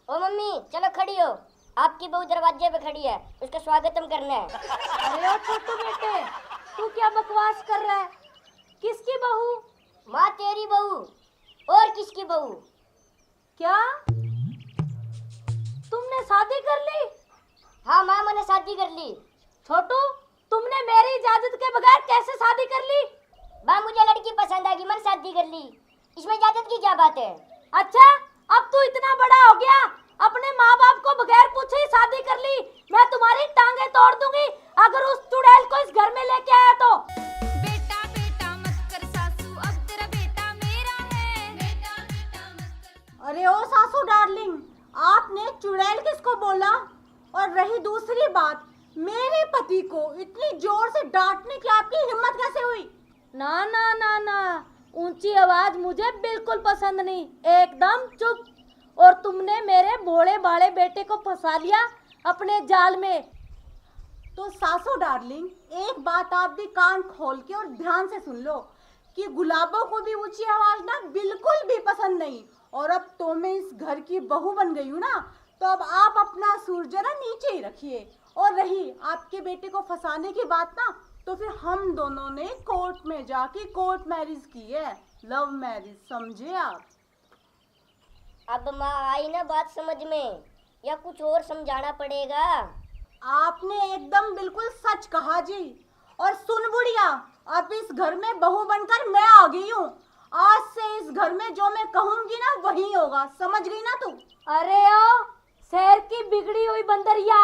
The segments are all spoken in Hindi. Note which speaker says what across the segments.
Speaker 1: ओ मम्मी चलो खड़ी हो, आपकी बहू दरवाजे पे खड़ी है, उसका स्वागत हम करना है।
Speaker 2: अरे ओ छोटू बेटे, तू क्या बकवास कर रहा है? किसकी बहू?
Speaker 1: माँ तेरी बहू। और किसकी बहू?
Speaker 2: क्या तुमने शादी कर ली?
Speaker 1: हाँ माँ, मैंने शादी कर ली।
Speaker 2: छोटू, तुमने मेरी इजाजत के बगैर कैसे शादी कर ली?
Speaker 1: माँ मुझे लड़की पसंद आ गई, मैंने शादी कर ली, इसमें इजाजत की क्या बात है?
Speaker 2: अच्छा, अब तू इतना बड़ा हो गया, अपने माँ बाप को बगैर पूछे ही शादी कर ली। मैं तुम्हारी टांगे तोड़ दूंगी अगर उस चुड़ैल को इस घर में लेके आया तो।
Speaker 3: बेटा बेटा मत कर सासू, अब तेरा बेटा मेरा है। बेटा बेटा मत कर।
Speaker 4: अरे ओ सासू डार्लिंग, आपने चुड़ैल किसको बोला? और रही दूसरी बात, मेरे पति को इतनी जोर से डांटने की आपकी हिम्मत कैसे हुई?
Speaker 2: ना ना ना ना, ऊंची आवाज मुझे बिल्कुल पसंद नहीं, एकदम चुप। और तुमने मेरे भोले भाले बेटे को फंसा लिया अपने जाल में।
Speaker 4: तो सासू डार्लिंग, एक बात आप भी कान खोल के और ध्यान से सुन लो कि गुलाबों को भी ऊंची आवाज ना बिल्कुल भी पसंद नहीं। और अब तो मैं इस घर की बहू बन गई हूँ ना, तो अब आप अपना सुर जरा नीचे ही रखिए। और रही आपके बेटे को फंसाने की बात ना, तो फिर हम दोनों ने कोर्ट में जाके कोर्ट मैरिज की है, लव मैरिज, समझे आप?
Speaker 1: अब माँ आई ना बात समझ में, या कुछ और समझाना पड़ेगा?
Speaker 4: आपने एकदम बिल्कुल सच कहा जी। और सुन बुढ़िया, अब इस घर में बहू बनकर मैं आ गई हूँ। आज से इस घर में जो मैं कहूँगी ना वही होगा, समझ गई ना तू?
Speaker 2: अरे ओ शहर की बिगड़ी हुई बंदरिया,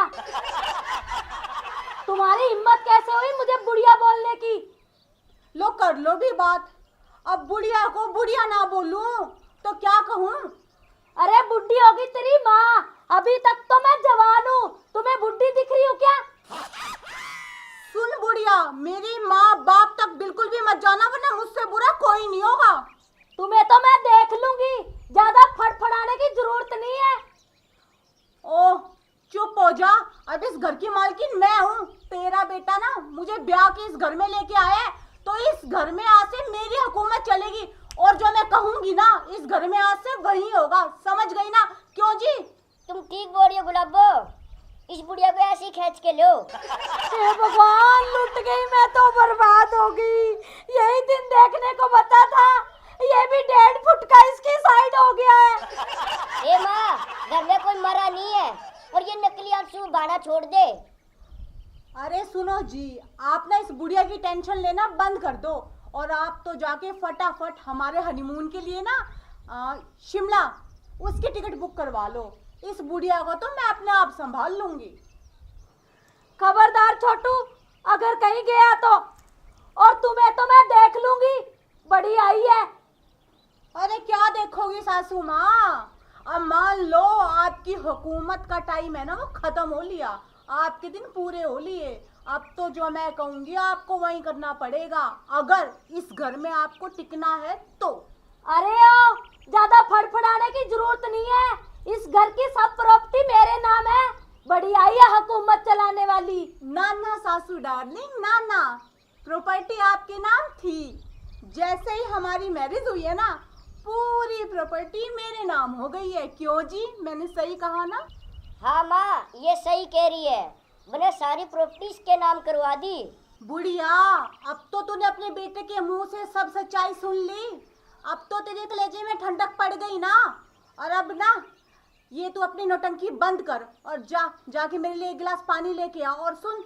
Speaker 2: तुम्हारी हिम्मत कैसे हुई मुझे बुढ़िया बोलने की?
Speaker 4: लो कर लो भी बात। अब बुढ़िया को बुढ़िया ना बोलूं तो क्या कहूँ?
Speaker 2: अरे बुढ़ी होगी तेरी माँ, अभी तक तो मैं जवान हूँ, तुम्हें बुढ़ी दिख रही हूँ क्या?
Speaker 4: सुन बुढ़िया, मेरी माँ बाप तक बिल्कुल भी मत जाना, वरना मुझसे बुरा कोई नहीं होगा।
Speaker 2: तुम्हें तो मैं देख लूंगी, ज्यादा फड़फड़ाने की जरूरत नहीं है।
Speaker 4: ओह चुप हो जा, अब इस घर की मालकिन मैं हूँ। तेरा बेटा ना मुझे ब्याह के इस घर में लेके आया है, तो इस घर में आज से मेरी हुकूमत चलेगी। और जो मैं कहूंगी ना इस घर में आज से वही होगा, समझ गई ना? क्यों जी?
Speaker 1: तुम ठीक बोल रही हो गुलाबो, इस बुढ़िया को ऐसे ही खींच के लो।
Speaker 2: हे भगवान, लुट गई मैं तो, बर्बाद हो गई। यही दिन देखने को बता था, ये भी 1.5 फुट का इसकी साइड हो गया है।
Speaker 1: ए माँ, घर में कोई मरा नहीं है, और ये नकली आंसू बहाना छोड़ दे।
Speaker 4: अरे सुनो जी, आप ना इस बुढ़िया की टेंशन लेना बंद कर दो, और आप तो जाके फटाफट हमारे हनीमून के लिए ना शिमला उसकी टिकट बुक करवा लो। इस बुढ़िया को तो मैं अपने आप संभाल लूंगी।
Speaker 2: खबरदार छोटू, अगर कहीं गया तो, और तुम्हें तो मैं देख लूंगी, बड़ी आई है।
Speaker 4: अरे क्या देखोगी सासू माँ, अब मान लो आपकी हुकूमत का टाइम है ना वो खत्म हो लिया, आपके दिन पूरे हो लिए। अब तो जो मैं कहूंगी आपको वही करना पड़ेगा, अगर इस घर में आपको टिकना है तो।
Speaker 2: अरे ओ, ज्यादा फड़फड़ाने की जरूरत नहीं है, इस घर की सब प्रॉपर्टी मेरे नाम है। बड़ी आई है हुकूमत चलाने वाली।
Speaker 4: ना ना सासू डार्लिंग, ना ना, प्रॉपर्टी आपके नाम थी। जैसे ही हमारी मैरिज हुई है ना, पूरी प्रॉपर्टी मेरे नाम हो गई है। क्यों जी, मैंने सही कहा ना?
Speaker 1: हाँ माँ, ये सही कह रही है, मैंने सारी प्रॉपर्टीज के नाम करवा दी।
Speaker 4: बुढ़िया, अब तो तूने अपने बेटे के मुंह से सब सच्चाई सुन ली, अब तो तेरे कलेजे में ठंडक पड़ गई ना। और अब ना ये तू अपनी नौटंकी बंद कर और जाके मेरे लिए 1 गिलास पानी लेके आ। और सुन,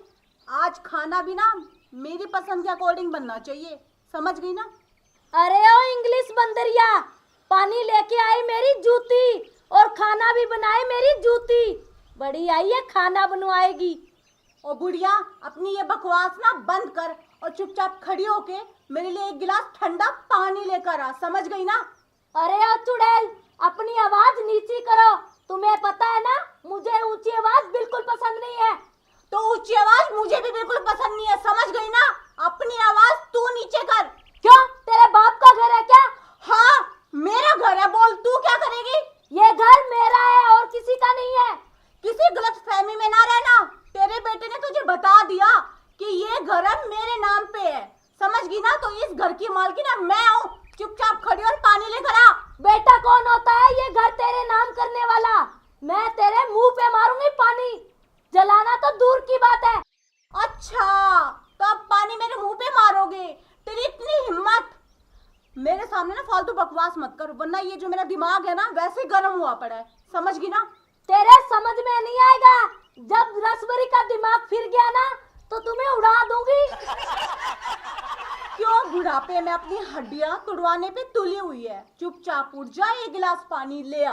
Speaker 4: आज खाना भी ना मेरी पसंद के अकॉर्डिंग बनना चाहिए, समझ गई ना?
Speaker 2: अरे ओ इंग्लिश बंदरिया, पानी लेके आई मेरी जूती, और खाना भी बनाए मेरी जूती। बड़ी आई है खाना बनवाएगी।
Speaker 4: ओ बुढ़िया, अपनी ये बकवास ना बंद कर और चुपचाप खड़ी होके मेरे लिए 1 गिलास ठंडा पानी लेकर आ, समझ गई ना?
Speaker 2: अरे ओ चुड़ैल, अपनी आवाज नीची करो, तुम्हें पता है ना मुझे ऊंची आवाज बिल्कुल पसंद नहीं है।
Speaker 4: तो ऊंची आवाज मुझे भी बिल्कुल पसंद नहीं है, समझ गई ना? अपनी आवाज तू नीचे कर।
Speaker 2: क्यों, तेरे बाप का घर है क्या?
Speaker 4: हाँ मेरा घर है, बोल तू क्या करेगी?
Speaker 2: ये घर मेरा है और किसी का नहीं है।
Speaker 4: किसी गलत फहमी में ना रहना, तेरे बेटे ने तुझे बता दिया कि ये घर अब मेरे नाम पे है, समझ गई ना? तो इस घर की मालकिन अब मैं हूँ, चुपचाप खड़ी और पानी लेकर आ।
Speaker 2: बेटा कौन होता है ये घर तेरे नाम करने वाला?
Speaker 4: बकवास मत कर, वरना ये जो मेरा दिमाग है ना वैसे गर्म हुआ पड़ा है, समझ गई ना?
Speaker 2: तेरे समझ में नहीं आएगा, जब रसभरी का दिमाग फिर गया ना तो तुम्हें उड़ा दूंगी।
Speaker 4: क्यों बुढ़ापे में अपनी हड्डियां तुड़वाने पे तुली हुई है? चुपचाप उठ जा, एक गिलास पानी ले आ।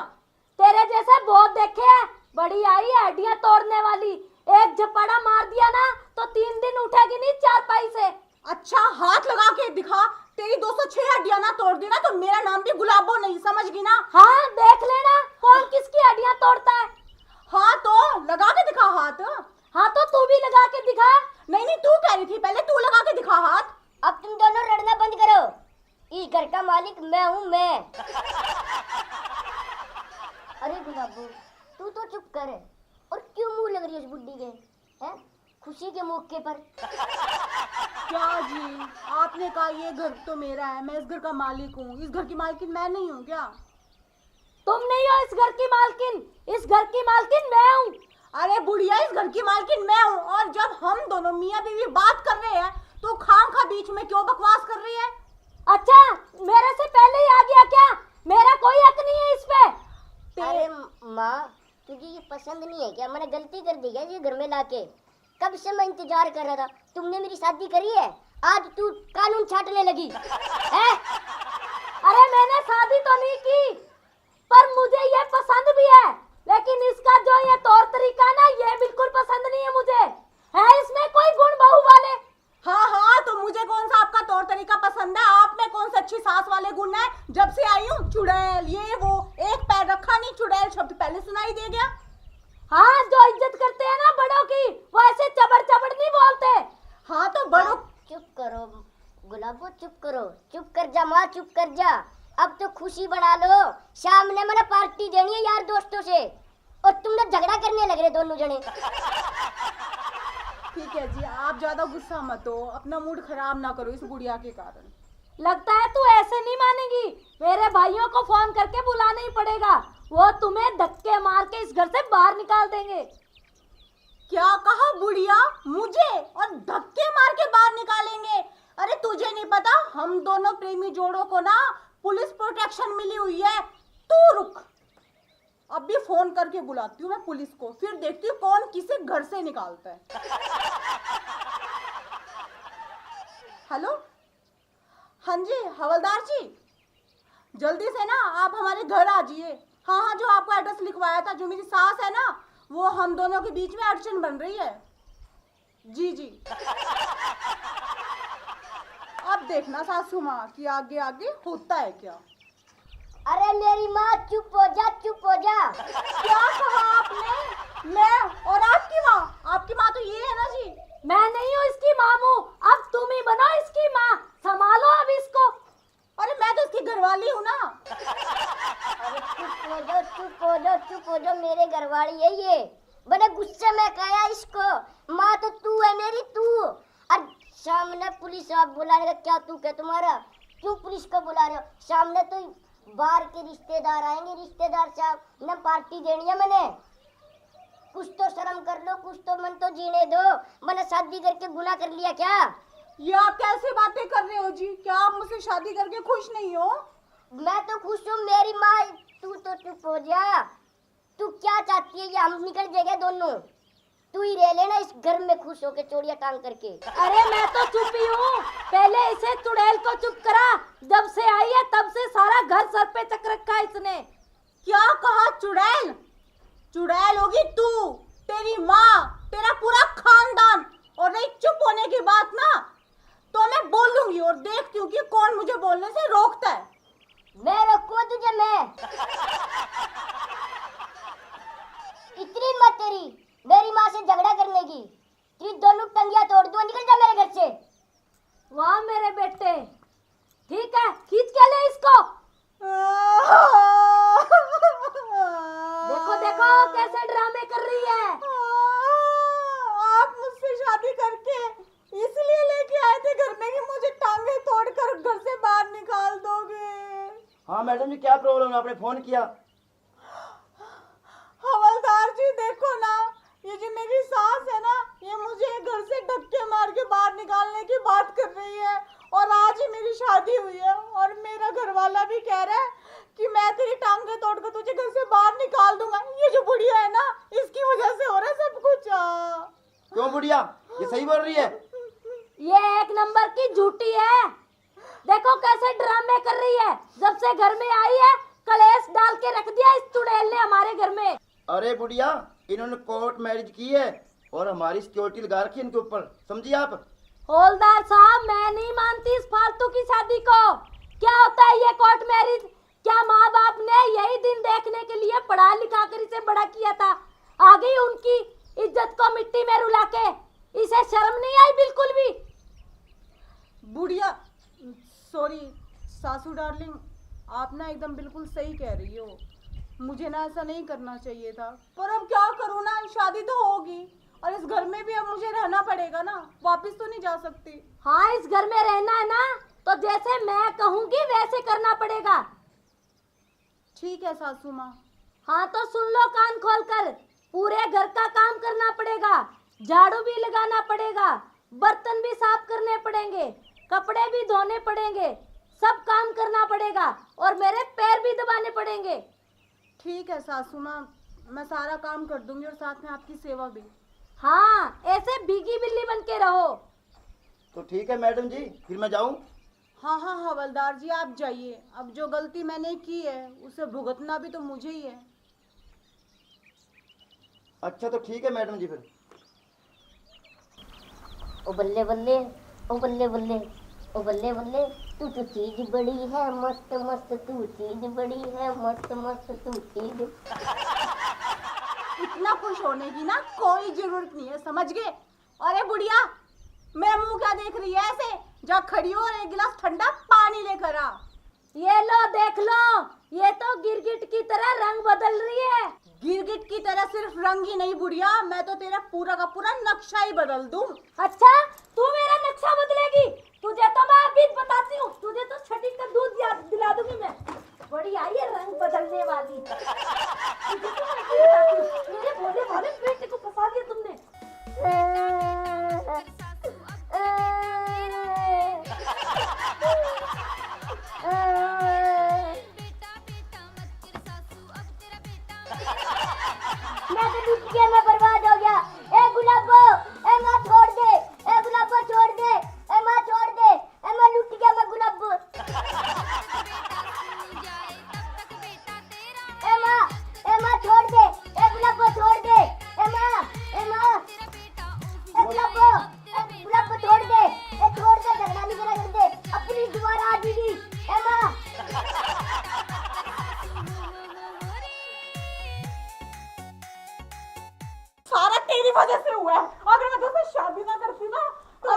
Speaker 2: तेरे जैसे बहुत देखे हैं, बड़ी आई है हड्डियां तोड़ने वाली, एक झपड़ा मार दिया ना तो 3 दिन उठेगी नहीं चारपाई से।
Speaker 4: अच्छा हाथ लगा के दिखा, तेरी 206 हड्डियां ना तोड़ दी ना तो मेरा नाम भी गुलाबो नहीं, समझ गई ना?
Speaker 2: हाँ देख लेना कौन किसकी हड्डियां तोड़ता है।
Speaker 4: हाँ तो लगा के दिखा हाथ।
Speaker 2: हाँ तो तू भी लगा के दिखा।
Speaker 4: नहीं नहीं, तू कह रही थी पहले, तू लगा के दिखा हाथ।
Speaker 1: अब तुम दोनों लड़ना बंद करो, इस घर का मालिक मैं हूँ, मैं। अरे गुलाबो, तू तो चुप कर, और क्यों मुंह लग रही है उस बुड्ढी के, हैं? खुशी के मौके पर।
Speaker 4: क्या जी, आपने कहा ये घर तो मेरा है, मैं इस घर का मालिक हूँ, इस घर की मालकिन मैं नहीं हूँ क्या?
Speaker 2: तुम नहीं हो इस घर की मालकिन, इस घर की मालकिन मैं हूँ।
Speaker 4: अरे बुढ़िया, इस घर की मालकिन मैं हूँ, और जब हम दोनों मियाँ बीवी बात कर रहे हैं तो खामखा बीच में क्यों बकवास कर रही है?
Speaker 2: अच्छा मेरे से पहले ही आ गया क्या? मेरा कोई हक नहीं है इस पे।
Speaker 1: अरे माँ, तुझे ये पसंद नहीं है क्या? मैंने गलती कर दी क्या ये घर में लाके? कब से मैं इंतजार कर रहा था, तुमने मेरी शादी करी है, आज तू कानून छाटने लगी है?
Speaker 2: अरे मैंने शादी तो नहीं की, पर मुझे ये पसंद भी है, लेकिन इसका जो ये तौर तरीका ना ये बिल्कुल पसंद नहीं है मुझे। है इसमें कोई गुण बहू वाले?
Speaker 4: हाँ हाँ, तो मुझे कौन सा आपका तौर तरीका पसंद है? आप में कौन से अच्छी सास वाले गुण है? जब से आई हूँ चुड़ैल ये वो, एक पैर रखा नहीं, चुड़ैल शब्द पहले सुनाई दे गया।
Speaker 2: हाँ जो इज्जत करते हैं ना बड़ों की, वो ऐसे चबड़ चबड़ नहीं बोलते।
Speaker 4: हाँ तो बड़ों।
Speaker 1: चुप करो गुलाबो, चुप करो, चुप कर जा माँ, चुप कर जा। अब तो खुशी बढ़ा लो, शाम ने मैंने पार्टी देनी है यार दोस्तों से, और तुम लोग झगड़ा करने लग रहे दोनों जने।
Speaker 4: ठीक है जी, आप ज्यादा गुस्सा मत हो, अपना मूड खराब ना करो इस बुढ़िया के कारण।
Speaker 2: लगता है तू ऐसे नहीं मानेगी, मेरे भाइयों को फोन करके बुलाना ही पड़ेगा, वो तुम्हें धक्के मार के इस घर से बाहर निकाल देंगे।
Speaker 4: क्या कहा बुढ़िया? मुझे और धक्के मार के बाहर निकालेंगे? अरे तुझे नहीं पता, हम दोनों प्रेमी जोड़ों को ना पुलिस प्रोटेक्शन मिली हुई है। तू रुक, अभी फोन करके बुलाती हूँ मैं पुलिस को, फिर देखती हूँ कौन किसे घर से निकालता है। हेलो, हाँ जी हवलदार जी, जल्दी से ना आप हमारे घर आ जाइए। हाँ हाँ, जो आपको एड्रेस लिखवाया था, जो मेरी सास है ना, वो हम दोनों के बीच में अड़चन बन रही है। जी जी, अब देखना सासू माँ कि आगे आगे होता है क्या।
Speaker 1: अरे मेरी माँ चुप हो जा, चुप हो जा।
Speaker 4: क्या कहा आपने? मैं और आपकी माँ? आपकी माँ तो ये है ना जी।
Speaker 2: मैं नहीं हूँ इसकी मामू, अब तुम ही बनो इसकी माँ, संभालो अब इसको।
Speaker 4: अरे मैं तो इसकी घरवाली हूँ ना।
Speaker 1: अरे चुप हो जाओ, चुप हो जाओ, चुप हो जाओ, मेरे घरवाली है ये। बड़े गुस्से में कहा इसको, माँ तो तू है मेरी, तू। और सामने पुलिस आप बुलाने का क्या तू क्या तुम्हारा? क्यों पुलिस को बुला रहे हो? सामने तो बाहर के रिश्तेदार आएंगे, रिश्तेदार साहब ने पार्टी देनी है मैंने। कुछ तो शर्म कर लो, कुछ तो मन तो जीने दो। मैंने शादी करके गुनाह कर लिया क्या?
Speaker 4: ये आप कैसे बातें कर रहे हो जी? क्या आप मुझसे शादी करके खुश नहीं हो?
Speaker 1: मैं तो खुश हूँ मेरी माँ, तू तो चुप हो जा। तू क्या चाहती है? ये हम निकल जाएंगे दोनों, तू ही रह लेना इस घर में खुश होके चोरिया टांग करके।
Speaker 2: अरे मैं तो चुप ही हूँ, पहले इसे चुड़ैल को चुप करा, जब से आई है तब से सारा घर सर पे चक रखा है इसने।
Speaker 4: क्या कहा? चुड़ैल? चुड़ैल होगी तू, तेरी माँ, तेरा पूरा खानदान। और नहीं चुप होने की बात ना, तो मैं बोलूंगी और देखती हूँ कि कौन मुझे बोलने से रोकता है।
Speaker 1: मैं रोकूं तुझे? मैं इतनी मत तेरी मेरी माँ से झगड़ा करने की, तेरी दोनों टंगिया तोड़ दूं, निकल जा मेरे घर से।
Speaker 2: वाह मेरे बेटे, ठीक है खींच के ले इसको। देखो देखो कैसे ड्रामे कर रही है।
Speaker 4: आप मुझसे शादी करके इसलिए लेके आए थे घर में कि मुझे टांगे तोड़कर घर से बाहर निकाल दोगे?
Speaker 5: हाँ मैडम जी, क्या प्रॉब्लम है? आपने फोन किया?
Speaker 4: हवलदार जी देखो ना, ये जो मेरी सास है ना, ये मुझे घर से धक्के मार के बाहर निकालने की बात कर रही है, और आज ही मेरी शादी हुई है और मेरा घर वाला भी कह रहा है कि मैं तेरी टांगे तोड़कर तुझे घर से बाहर निकाल दूंगा। ये जो बुढ़िया है ना, इसकी वजह से हो रहा है सब कुछ।
Speaker 5: क्यों बुढ़िया, ये सही बोल रही है?
Speaker 2: ये एक नंबर की झूठी है। देखो कैसे ड्रामे कर रही है। जब से घर में आई है कलेश डाल के रख दिया इस चुड़ैल ने हमारे घर में।
Speaker 5: अरे बुढ़िया, इन्होंने कोर्ट मैरिज की है और हमारी सिक्योरिटी लगा रखी है इनके ऊपर, समझिए आप?
Speaker 2: हौलदार साहब, मैं नहीं मानती इस फालतू की शादी को। क्या होता है ये कोर्ट मैरिज? क्या माँ बाप ने यही दिन देखने के लिए पढ़ा लिखा कर इसे बड़ा किया था? आ गई उनकी इज्जत को मिट्टी में रुला के। इसे शर्म नहीं आई बिल्कुल भी?
Speaker 4: बुढ़िया, सॉरी सासू डार्लिंग, आप ना एकदम बिल्कुल सही कह रही हो। मुझे ना ऐसा नहीं करना चाहिए था, पर अब क्या करूँ ना, शादी तो होगी और इस घर में भी अब मुझे रहना पड़ेगा ना, वापस तो नहीं जा सकती।
Speaker 2: हाँ, इस घर में रहना है ना तो जैसे मैं कहूँगी वैसे करना पड़ेगा।
Speaker 4: ठीक है सासू माँ।
Speaker 2: हाँ तो सुन लो कान खोल कर, पूरे घर का काम करना पड़ेगा, झाड़ू भी लगाना पड़ेगा, बर्तन भी साफ करने पड़ेंगे, कपड़े भी धोने पड़ेंगे, सब काम करना पड़ेगा और मेरे पैर भी दबाने पड़ेंगे।
Speaker 4: ठीक है सासू माँ, मैं सारा काम कर दूंगी और साथ में आपकी सेवा भी।
Speaker 2: हाँ, ऐसे भीगी बिल्ली बन के रहो।
Speaker 5: तो ठीक है मैडम जी, फिर मैं जाऊं?
Speaker 4: हाँ हाँ हवलदार जी, आप जाइए। अब जो गलती मैंने की है उसे भुगतना भी तो मुझे ही है।
Speaker 5: अच्छा तो ठीक है मैडम जी फिर।
Speaker 1: ओ बल्ले बल्ले, ओ बल्ले बल्ले, ओ बल्ले बल्ले, तू तो चीज बड़ी है मस्त मस्त, तू चीज बड़ी है मस्त मस्त, तू चीज।
Speaker 4: इतना खुश होने की ना कोई जरूरत नहीं है, समझ गए? अरे बुढ़िया, मेरा मुंह क्या देख रही है ऐसे? जा खड़ी हो और एक गिलास ठंडा पानी लेकर आ।
Speaker 2: ये लो देख लो, ये तो गिरगिट की तरह रंग बदल रही है।
Speaker 4: गिरगिट की तरह सिर्फ रंग ही नहीं बुढ़िया, मैं तो तेरा पूरा का पूरा नक्शा ही बदल दूं।
Speaker 2: अच्छा, तू मेरा नक्शा बदलेगी? तुझे तो मैं अभी बताती हूँ, तुझे तो छठी का दूध याद दिला दूंगी मैं। बड़ी आई है रंग बदलने वाली। तुझे तो मैं अभी बताती हूँ। मेरे भोले भाले बेटे को फंसा दिया तुमने।
Speaker 1: मैं तो टूट गया, मैं बर्बाद हो गया। ए गुलाबो, ए माँ छोड़ दे, ए गुलाबो छोड़ दे, ए माँ छोड़ दे, ए माँ लूट गया मैं गुलाबो। ए माँ छोड़ दे, ए गुलाबो छोड़ दे, ए माँ, ए गुलाबो छोड़ दे, ए छोड़ दे, झगड़ा नहीं करा कर दे, अपनी दोबारा आ दीदी, ए माँ।
Speaker 4: सारा तेरी वजह से हुआ है। अगर मैं तुझसे शादी ना करती ना तो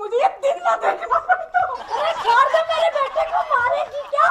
Speaker 4: मुझे ये दिन ना देखना पड़ता।
Speaker 2: अरे छोड़ दे, मेरे बेटे को मारेगी क्या?